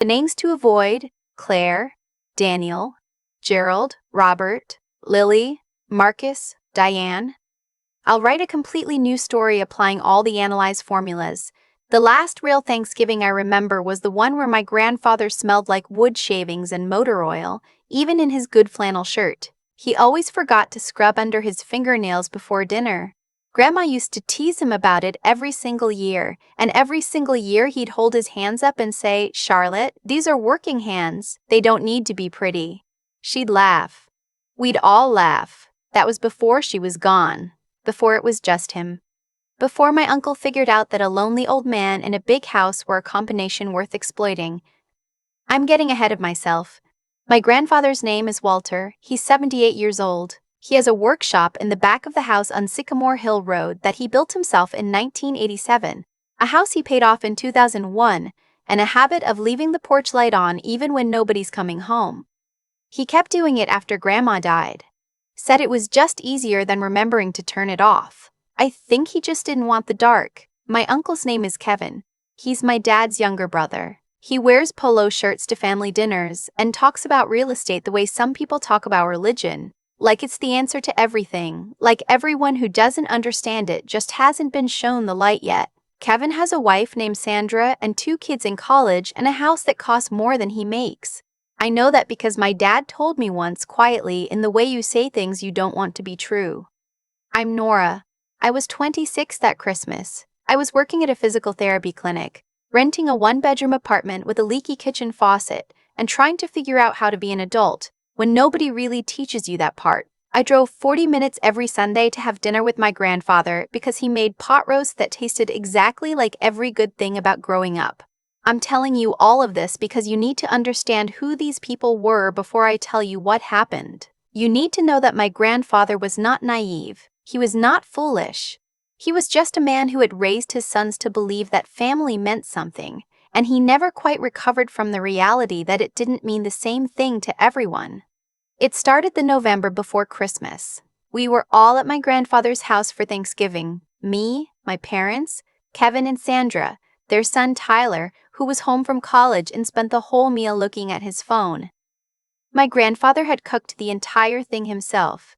The names to avoid: Claire, Daniel, Gerald, Robert, Lily, Marcus, Diane. I'll write a completely new story applying all the analyze formulas. The last real Thanksgiving I remember was the one where my grandfather smelled like wood shavings and motor oil, even in his good flannel shirt. He always forgot to scrub under his fingernails before dinner. Grandma used to tease him about it every single year, and every single year he'd hold his hands up and say, "Charlotte, these are working hands. They don't need to be pretty." She'd laugh. We'd all laugh. That was before she was gone. Before it was just him. Before my uncle figured out that a lonely old man in a big house were a combination worth exploiting. I'm getting ahead of myself. My grandfather's name is Walter. He's 78 years old. He has a workshop in the back of the house on Sycamore Hill Road that he built himself in 1987, a house he paid off in 2001, and a habit of leaving the porch light on even when nobody's coming home. He kept doing it after Grandma died. Said it was just easier than remembering to turn it off. I think he just didn't want the dark. My uncle's name is Kevin. He's my dad's younger brother. He wears polo shirts to family dinners and talks about real estate the way some people talk about religion. Like it's the answer to everything, like everyone who doesn't understand it just hasn't been shown the light yet. Kevin has a wife named Sandra and 2 kids in college and a house that costs more than he makes. I know that because my dad told me once quietly in the way you say things you don't want to be true. I'm Nora. I was 26 that Christmas. I was working at a physical therapy clinic, renting a 1-bedroom apartment with a leaky kitchen faucet, and trying to figure out how to be an adult when nobody really teaches you that part. I drove 40 minutes every Sunday to have dinner with my grandfather because he made pot roast that tasted exactly like every good thing about growing up. I'm telling you all of this because you need to understand who these people were before I tell you what happened. You need to know that my grandfather was not naive. He was not foolish. He was just a man who had raised his sons to believe that family meant something, and he never quite recovered from the reality that it didn't mean the same thing to everyone. It started the November before Christmas. We were all at my grandfather's house for Thanksgiving. Me, my parents, Kevin and Sandra, their son Tyler, who was home from college and spent the whole meal looking at his phone. My grandfather had cooked the entire thing himself.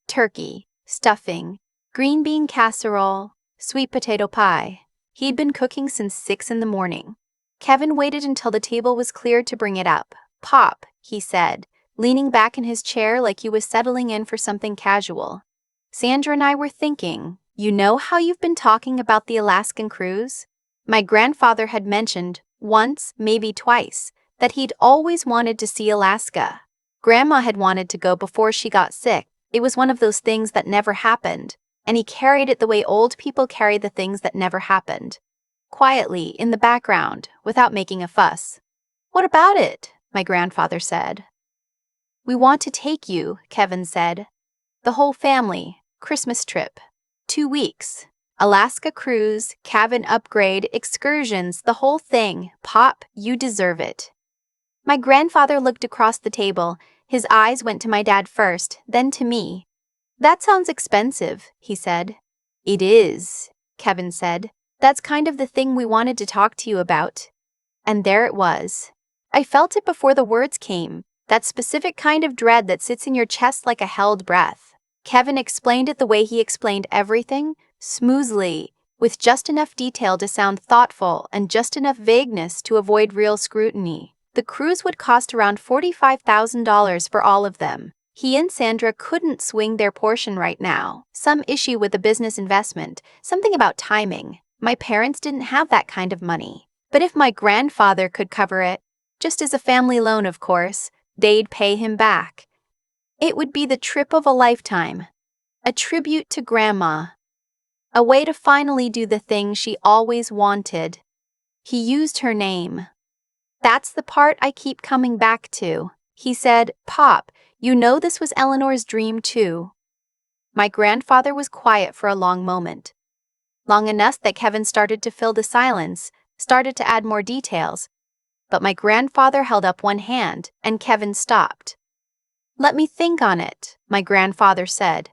Turkey, stuffing, green bean casserole, sweet potato pie. He'd been cooking since 6 in the morning. Kevin waited until the table was cleared to bring it up. "Pop," he said, leaning back in his chair like he was settling in for something casual. Sandra and I were thinking, you know how you've been talking about the Alaskan cruise? My grandfather had mentioned, once, maybe twice, that he'd always wanted to see Alaska. Grandma had wanted to go before she got sick. It was one of those things that never happened, and he carried it the way old people carry the things that never happened. Quietly, in the background, without making a fuss. "What about it?" my grandfather said. "We want to take you," Kevin said. "The whole family, Christmas trip. 2 weeks. Alaska cruise, cabin upgrade, excursions, the whole thing. Pop, you deserve it." My grandfather looked across the table. His eyes went to my dad first, then to me. "That sounds expensive," he said. "It is," Kevin said. "That's kind of the thing we wanted to talk to you about." And there it was. I felt it before the words came, that specific kind of dread that sits in your chest like a held breath. Kevin explained it the way he explained everything, smoothly, with just enough detail to sound thoughtful and just enough vagueness to avoid real scrutiny. The cruise would cost around $45,000 for all of them. He and Sandra couldn't swing their portion right now. Some issue with the business investment, something about timing. My parents didn't have that kind of money. But if my grandfather could cover it, just as a family loan of course, they'd pay him back. It would be the trip of a lifetime. A tribute to Grandma. A way to finally do the thing she always wanted. He used her name. That's the part I keep coming back to. He said, "Pop, you know this was Eleanor's dream too." My grandfather was quiet for a long moment. Long enough that Kevin started to fill the silence, started to add more details. But my grandfather held up one hand, and Kevin stopped. "Let me think on it," my grandfather said.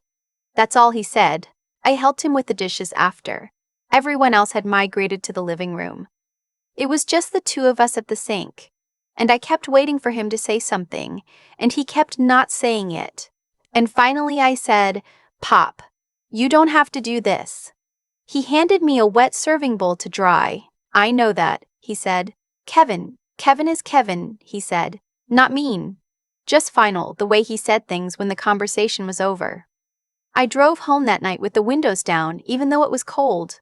That's all he said. I helped him with the dishes after. Everyone else had migrated to the living room. It was just the two of us at the sink. and I kept waiting for him to say something, and he kept not saying it. And finally I said, "Pop, you don't have to do this." He handed me a wet serving bowl to dry. "I know that," he said. Kevin is Kevin," he said. "Not mean." Just final, the way he said things when the conversation was over. I drove home that night with the windows down, even though it was cold.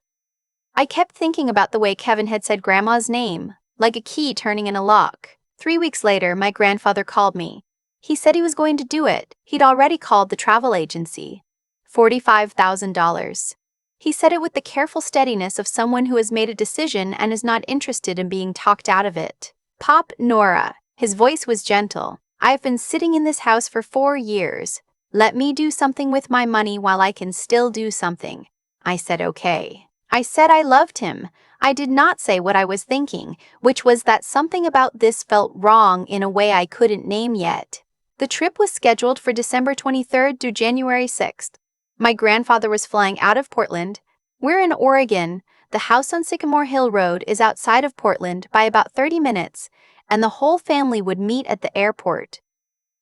I kept thinking about the way Kevin had said Grandma's name, like a key turning in a lock. 3 weeks later, my grandfather called me. He said he was going to do it. He'd already called the travel agency. $45,000. He said it with the careful steadiness of someone who has made a decision and is not interested in being talked out of it. "Pop, Nora." His voice was gentle. "I've been sitting in this house for 4 years. Let me do something with my money while I can still do something." I said okay. I said I loved him. I did not say what I was thinking, which was that something about this felt wrong in a way I couldn't name yet. The trip was scheduled for December 23rd through January 6th. My grandfather was flying out of Portland. We're in Oregon. The house on Sycamore Hill Road is outside of Portland by about 30 minutes, and the whole family would meet at the airport.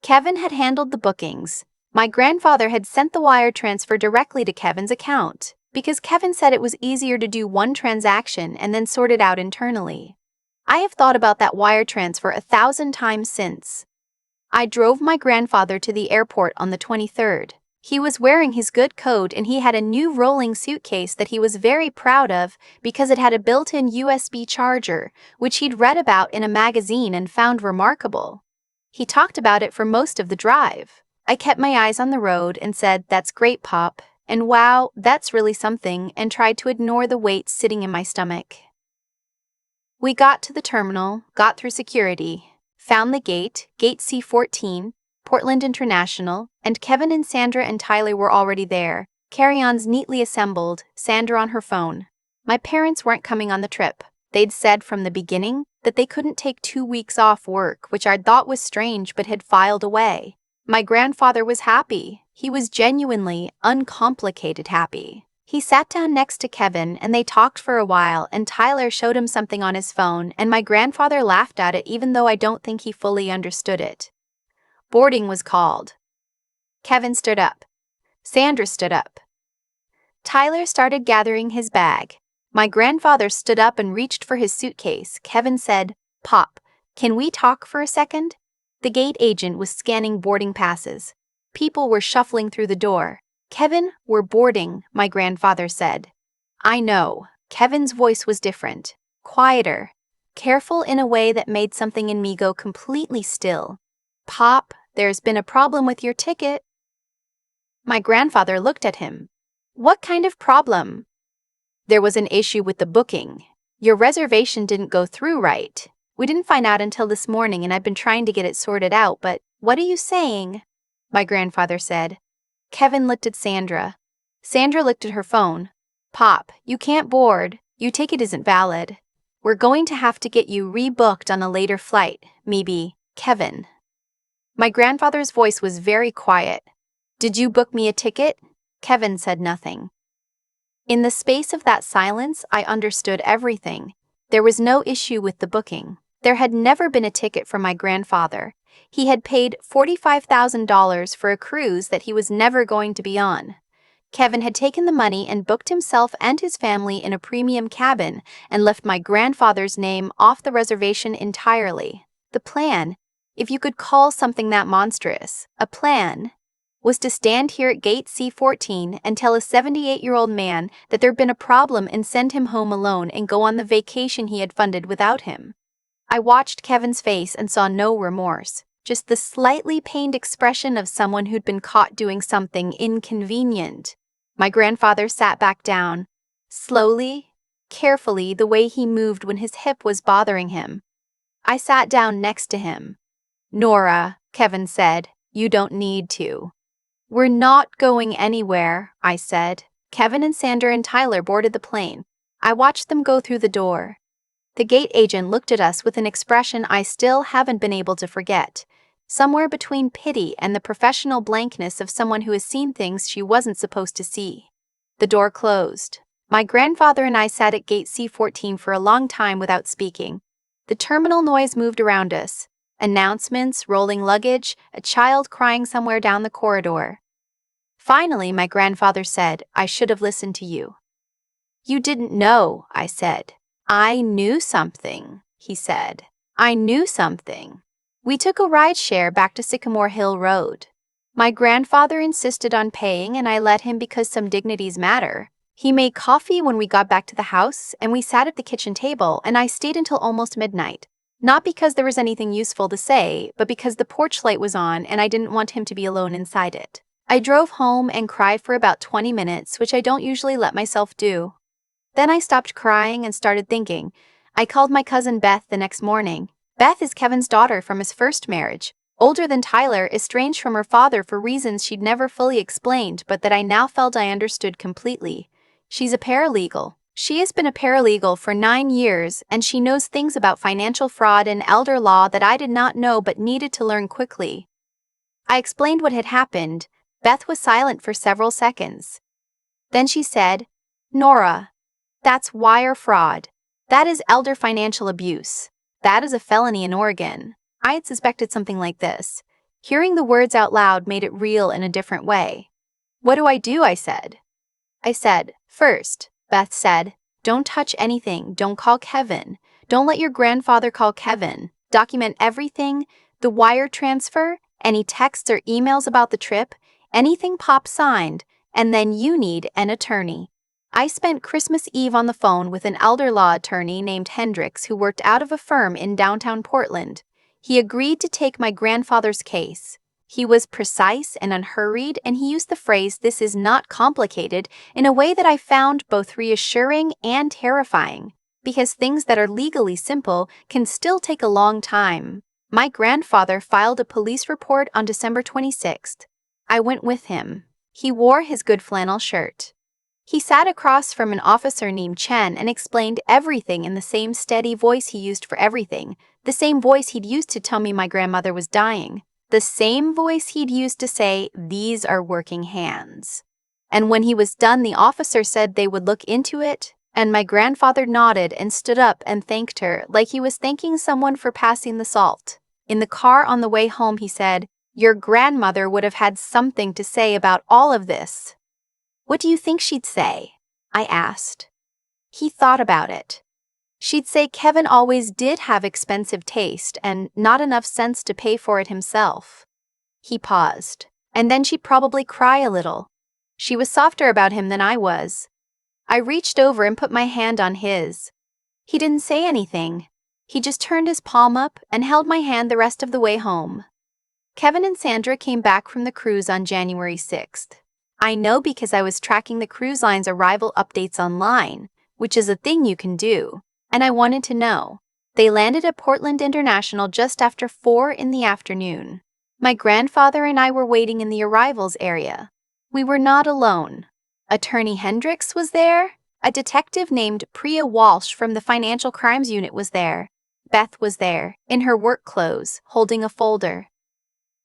Kevin had handled the bookings. My grandfather had sent the wire transfer directly to Kevin's account, because Kevin said it was easier to do one transaction and then sort it out internally. I have thought about that wire transfer 1,000 times since. I drove my grandfather to the airport on the 23rd. He was wearing his good coat and he had a new rolling suitcase that he was very proud of because it had a built-in USB charger, which he'd read about in a magazine and found remarkable. He talked about it for most of the drive. I kept my eyes on the road and said, "That's great, Pop," and "Wow, that's really something," and tried to ignore the weight sitting in my stomach. We got to the terminal, got through security, found the gate C14, Portland International, and Kevin and Sandra and Tyler were already there, carry-ons neatly assembled, Sandra on her phone. My parents weren't coming on the trip. They'd said from the beginning that they couldn't take 2 weeks off work, which I'd thought was strange but had filed away. My grandfather was happy. He was genuinely, uncomplicated happy. He sat down next to Kevin and they talked for a while, and Tyler showed him something on his phone and my grandfather laughed at it even though I don't think he fully understood it. Boarding was called. Kevin stood up. Sandra stood up. Tyler started gathering his bag. My grandfather stood up and reached for his suitcase. Kevin said, "Pop, can we talk for a second?" The gate agent was scanning boarding passes. People were shuffling through the door. "Kevin, we're boarding," my grandfather said. "I know." Kevin's voice was different, quieter, careful in a way that made something in me go completely still. "Pop, there's been a problem with your ticket." My grandfather looked at him. "What kind of problem?" "There was an issue with the booking. Your reservation didn't go through right. We didn't find out until this morning and I've been trying to get it sorted out, but..." "What are you saying?" my grandfather said. Kevin looked at Sandra. Sandra looked at her phone. "Pop, you can't board. Your ticket isn't valid. We're going to have to get you rebooked on a later flight, maybe." "Kevin." My grandfather's voice was very quiet. "Did you book me a ticket?" Kevin said nothing. In the space of that silence, I understood everything. There was no issue with the booking. There had never been a ticket for my grandfather. He had paid $45,000 for a cruise that he was never going to be on. Kevin had taken the money and booked himself and his family in a premium cabin and left my grandfather's name off the reservation entirely. The plan, if you could call something that monstrous a plan, was to stand here at Gate C14 and tell a 78-year-old man that there'd been a problem and send him home alone and go on the vacation he had funded without him. I watched Kevin's face and saw no remorse, just the slightly pained expression of someone who'd been caught doing something inconvenient. My grandfather sat back down, slowly, carefully, the way he moved when his hip was bothering him. I sat down next to him. "Nora," Kevin said, "you don't need to." "We're not going anywhere," I said. Kevin and Sandra and Tyler boarded the plane. I watched them go through the door. The gate agent looked at us with an expression I still haven't been able to forget, somewhere between pity and the professional blankness of someone who has seen things she wasn't supposed to see. The door closed. My grandfather and I sat at Gate C14 for a long time without speaking. The terminal noise moved around us. Announcements, rolling luggage, a child crying somewhere down the corridor. Finally, my grandfather said, "I should have listened to you." "You didn't know," I said. "I knew something," he said. "I knew something." We took a rideshare back to Sycamore Hill Road. My grandfather insisted on paying, and I let him because some dignities matter. He made coffee when we got back to the house, and we sat at the kitchen table, and I stayed until almost midnight. Not because there was anything useful to say, but because the porch light was on and I didn't want him to be alone inside it. I drove home and cried for about 20 minutes, which I don't usually let myself do. Then I stopped crying and started thinking. I called my cousin Beth the next morning. Beth is Kevin's daughter from his first marriage, older than Tyler, estranged from her father for reasons she'd never fully explained but that I now felt I understood completely. She's a paralegal. She has been a paralegal for 9 years, and she knows things about financial fraud and elder law that I did not know but needed to learn quickly. I explained what had happened. Beth was silent for several seconds. Then she said, "Nora, that's wire fraud. That is elder financial abuse. That is a felony in Oregon." I had suspected something like this. Hearing the words out loud made it real in a different way. "What do?" I said. "First," Beth said, "don't touch anything. Don't call Kevin. Don't let your grandfather call Kevin. Document everything, the wire transfer, any texts or emails about the trip, anything Pop signed, and then you need an attorney." I spent Christmas Eve on the phone with an elder law attorney named Hendricks who worked out of a firm in downtown Portland. He agreed to take my grandfather's case. He was precise and unhurried, and he used the phrase, "This is not complicated," in a way that I found both reassuring and terrifying, because things that are legally simple can still take a long time. My grandfather filed a police report on December 26th. I went with him. He wore his good flannel shirt. He sat across from an officer named Chen and explained everything in the same steady voice he used for everything, the same voice he'd used to tell me my grandmother was dying, the same voice he'd used to say, "These are working hands." And when he was done, the officer said they would look into it, and my grandfather nodded and stood up and thanked her like he was thanking someone for passing the salt. In the car on the way home, he said, "Your grandmother would have had something to say about all of this." "What do you think she'd say?" I asked. He thought about it. "She'd say Kevin always did have expensive taste and not enough sense to pay for it himself." He paused, and then she'd probably cry a little. She was softer about him than I was. I reached over and put my hand on his. He didn't say anything. He just turned his palm up and held my hand the rest of the way home. Kevin and Sandra came back from the cruise on January 6th. I know because I was tracking the cruise line's arrival updates online, which is a thing you can do, and I wanted to know. They landed at Portland International just after 4 in the afternoon. My grandfather and I were waiting in the arrivals area. We were not alone. Attorney Hendricks was there. A detective named Priya Walsh from the Financial Crimes Unit was there. Beth was there, in her work clothes, holding a folder.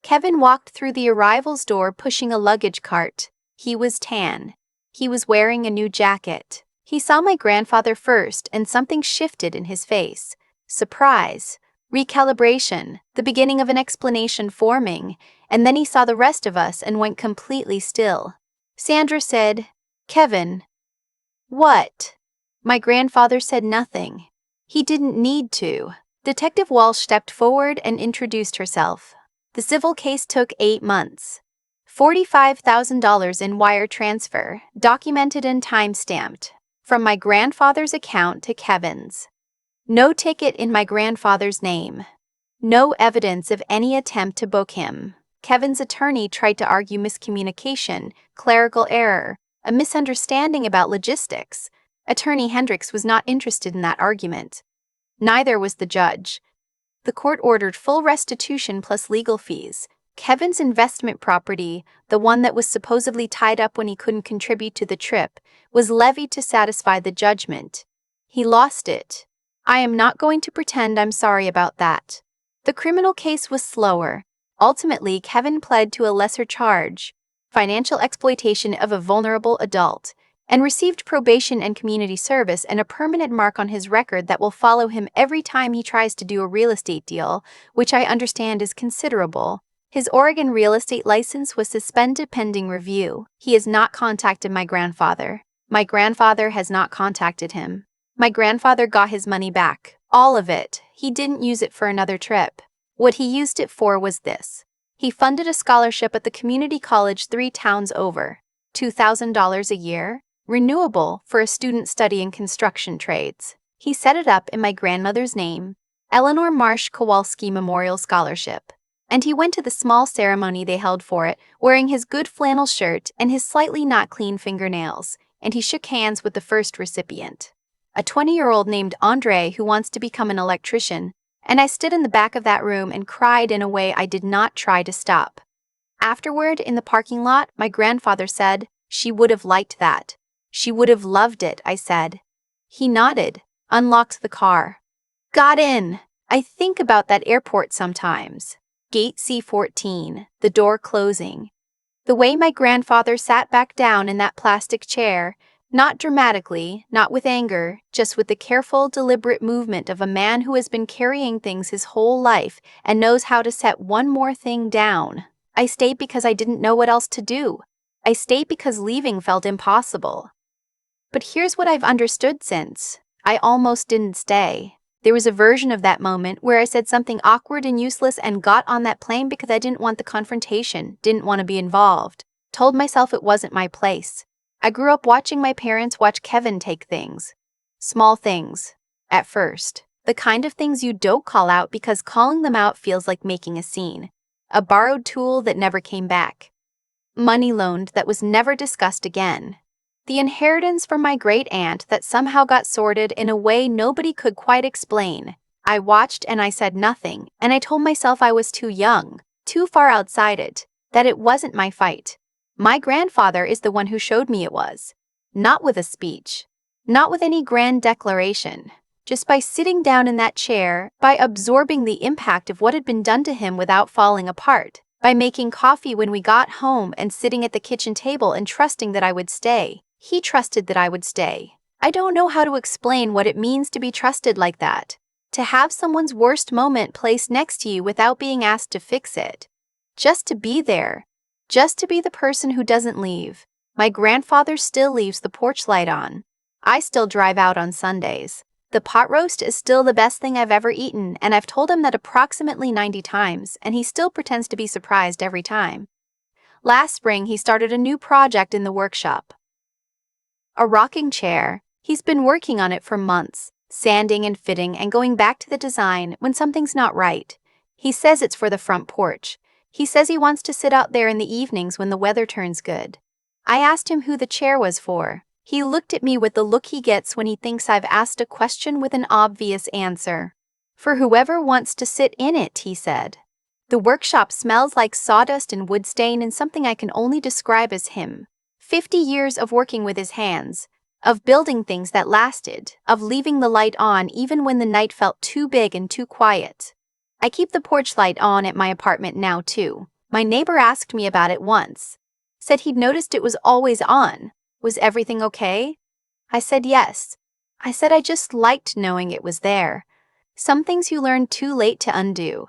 Kevin walked through the arrivals door pushing a luggage cart. He was tan. He was wearing a new jacket. He saw my grandfather first, and something shifted in his face. Surprise, recalibration, the beginning of an explanation forming, and then he saw the rest of us and went completely still. Sandra said, "Kevin." "What?" My grandfather said nothing. He didn't need to. Detective Walsh stepped forward and introduced herself. The civil case took 8 months. $45,000 in wire transfer, documented and time-stamped, from my grandfather's account to Kevin's. No ticket in my grandfather's name. No evidence of any attempt to book him. Kevin's attorney tried to argue miscommunication, clerical error, a misunderstanding about logistics. Attorney Hendricks was not interested in that argument. Neither was the judge. The court ordered full restitution plus legal fees. Kevin's investment property, the one that was supposedly tied up when he couldn't contribute to the trip, was levied to satisfy the judgment. He lost it. I am not going to pretend I'm sorry about that. The criminal case was slower. Ultimately, Kevin pled to a lesser charge, financial exploitation of a vulnerable adult, and received probation and community service and a permanent mark on his record that will follow him every time he tries to do a real estate deal, which I understand is considerable. His Oregon real estate license was suspended pending review. He has not contacted my grandfather. My grandfather has not contacted him. My grandfather got his money back. All of it. He didn't use it for another trip. What he used it for was this. He funded a scholarship at the community college 3 towns over. $2,000 a year, renewable for a student studying construction trades. He set it up in my grandmother's name, Eleanor Marsh Kowalski Memorial Scholarship. And he went to the small ceremony they held for it, wearing his good flannel shirt and his slightly not clean fingernails, and he shook hands with the first recipient, a 20-year-old named Andre who wants to become an electrician, and I stood in the back of that room and cried in a way I did not try to stop. Afterward, in the parking lot, my grandfather said, "She would have liked that. She would have loved it," I said. He nodded, unlocked the car. Got in. I think about that airport sometimes. Gate C14, the door closing. The way my grandfather sat back down in that plastic chair, not dramatically, not with anger, just with the careful, deliberate movement of a man who has been carrying things his whole life and knows how to set one more thing down. I stayed because I didn't know what else to do. I stayed because leaving felt impossible. But here's what I've understood since. I almost didn't stay. There was a version of that moment where I said something awkward and useless and got on that plane because I didn't want the confrontation, didn't want to be involved, told myself it wasn't my place. I grew up watching my parents watch Kevin take things. Small things. At first. The kind of things you don't call out because calling them out feels like making a scene. A borrowed tool that never came back. Money loaned that was never discussed again. The inheritance from my great-aunt that somehow got sorted in a way nobody could quite explain. I watched and I said nothing, and I told myself I was too young, too far outside it, that it wasn't my fight. My grandfather is the one who showed me it was. Not with a speech. Not with any grand declaration. Just by sitting down in that chair, by absorbing the impact of what had been done to him without falling apart, by making coffee when we got home and sitting at the kitchen table and trusting that I would stay. He trusted that I would stay. I don't know how to explain what it means to be trusted like that. To have someone's worst moment placed next to you without being asked to fix it. Just to be there. Just to be the person who doesn't leave. My grandfather still leaves the porch light on. I still drive out on Sundays. The pot roast is still the best thing I've ever eaten, and I've told him that approximately 90 times, and he still pretends to be surprised every time. Last spring, he started a new project in the workshop. A rocking chair. He's been working on it for months, sanding and fitting and going back to the design when something's not right. He says it's for the front porch. He says he wants to sit out there in the evenings when the weather turns good. I asked him who the chair was for. He looked at me with the look he gets when he thinks I've asked a question with an obvious answer. For whoever wants to sit in it, he said. The workshop smells like sawdust and wood stain and something I can only describe as him. 50 years of working with his hands, of building things that lasted, of leaving the light on even when the night felt too big and too quiet. I keep the porch light on at my apartment now too. My neighbor asked me about it once. Said he'd noticed it was always on. Was everything okay? I said yes. I said I just liked knowing it was there. Some things you learn too late to undo.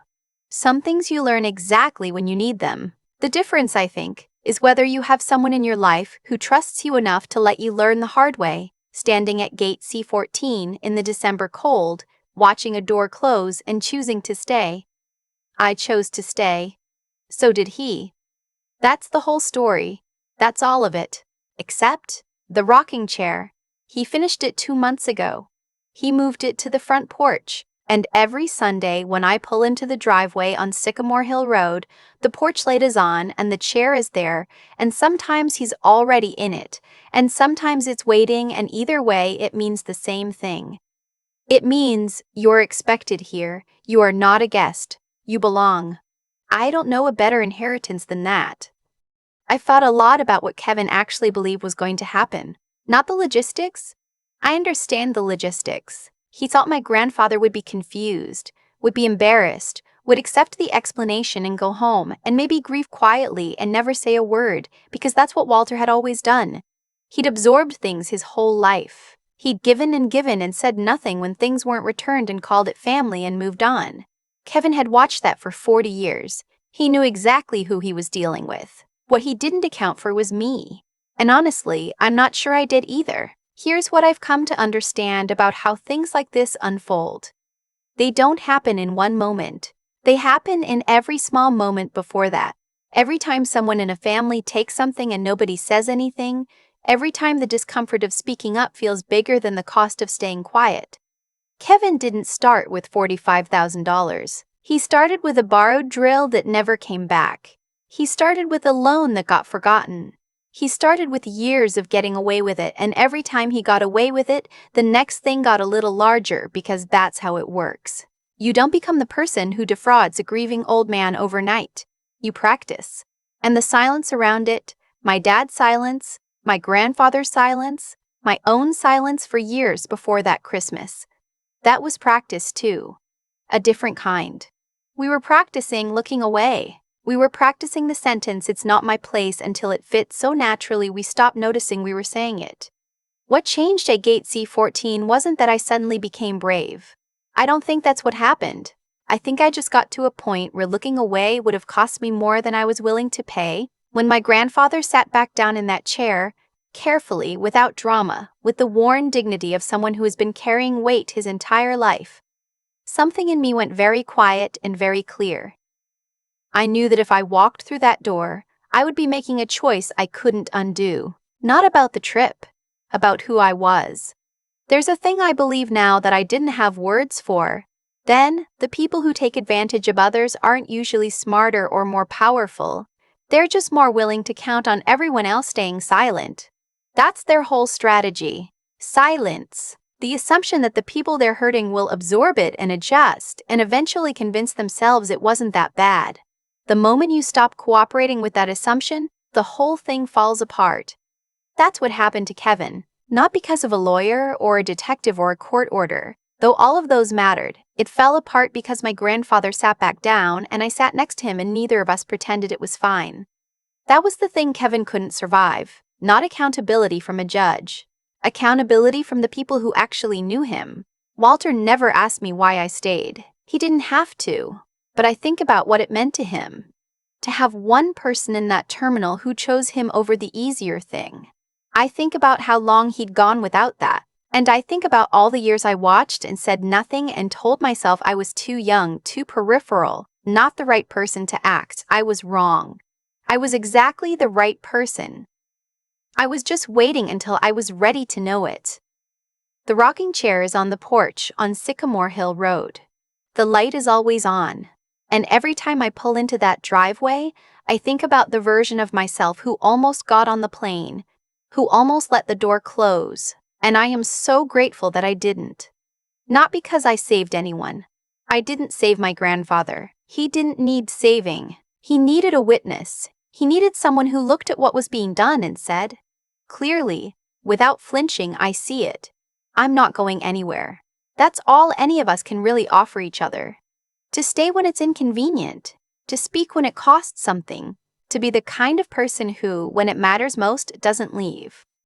Some things you learn exactly when you need them. The difference, I think, is whether you have someone in your life who trusts you enough to let you learn the hard way, standing at Gate C14 in the December cold, watching a door close and choosing to stay. I chose to stay. So did he. That's the whole story. That's all of it. Except the rocking chair. He finished it 2 months ago. He moved it to the front porch. And every Sunday when I pull into the driveway on Sycamore Hill Road, the porch light is on and the chair is there, and sometimes he's already in it, and sometimes it's waiting, and either way it means the same thing. It means you're expected here, you are not a guest, you belong. I don't know a better inheritance than that. I've thought a lot about what Kevin actually believed was going to happen, not the logistics. I understand the logistics. He thought my grandfather would be confused, would be embarrassed, would accept the explanation and go home, and maybe grieve quietly and never say a word, because that's what Walter had always done. He'd absorbed things his whole life. He'd given and said nothing when things weren't returned and called it family and moved on. Kevin had watched that for 40 years. He knew exactly who he was dealing with. What he didn't account for was me. And honestly, I'm not sure I did either. Here's what I've come to understand about how things like this unfold. They don't happen in one moment. They happen in every small moment before that. Every time someone in a family takes something and nobody says anything, every time the discomfort of speaking up feels bigger than the cost of staying quiet. Kevin didn't start with $45,000. He started with a borrowed drill that never came back. He started with a loan that got forgotten. He started with years of getting away with it, and every time he got away with it, the next thing got a little larger because that's how it works. You don't become the person who defrauds a grieving old man overnight. You practice. And the silence around it, my dad's silence, my grandfather's silence, my own silence for years before that Christmas. That was practice too. A different kind. We were practicing looking away. We were practicing the sentence, "It's not my place," until it fit so naturally we stopped noticing we were saying it. What changed at Gate C14 wasn't that I suddenly became brave. I don't think that's what happened. I think I just got to a point where looking away would have cost me more than I was willing to pay. When my grandfather sat back down in that chair, carefully, without drama, with the worn dignity of someone who has been carrying weight his entire life, something in me went very quiet and very clear. I knew that if I walked through that door, I would be making a choice I couldn't undo. Not about the trip, about who I was. There's a thing I believe now that I didn't have words for. Then, the people who take advantage of others aren't usually smarter or more powerful. They're just more willing to count on everyone else staying silent. That's their whole strategy. Silence. The assumption that the people they're hurting will absorb it and adjust and eventually convince themselves it wasn't that bad. The moment you stop cooperating with that assumption, the whole thing falls apart. That's what happened to Kevin, not because of a lawyer or a detective or a court order. Though all of those mattered, it fell apart because my grandfather sat back down and I sat next to him and neither of us pretended it was fine. That was the thing Kevin couldn't survive, not accountability from a judge. Accountability from the people who actually knew him. Walter never asked me why I stayed. He didn't have to. But I think about what it meant to him. To have one person in that terminal who chose him over the easier thing. I think about how long he'd gone without that. And I think about all the years I watched and said nothing and told myself I was too young, too peripheral, not the right person to act. I was wrong. I was exactly the right person. I was just waiting until I was ready to know it. The rocking chair is on the porch on Sycamore Hill Road. The light is always on. And every time I pull into that driveway, I think about the version of myself who almost got on the plane, who almost let the door close, and I am so grateful that I didn't. Not because I saved anyone. I didn't save my grandfather. He didn't need saving. He needed a witness. He needed someone who looked at what was being done and said, clearly, without flinching, I see it. I'm not going anywhere. That's all any of us can really offer each other. To stay when it's inconvenient, to speak when it costs something, to be the kind of person who, when it matters most, doesn't leave.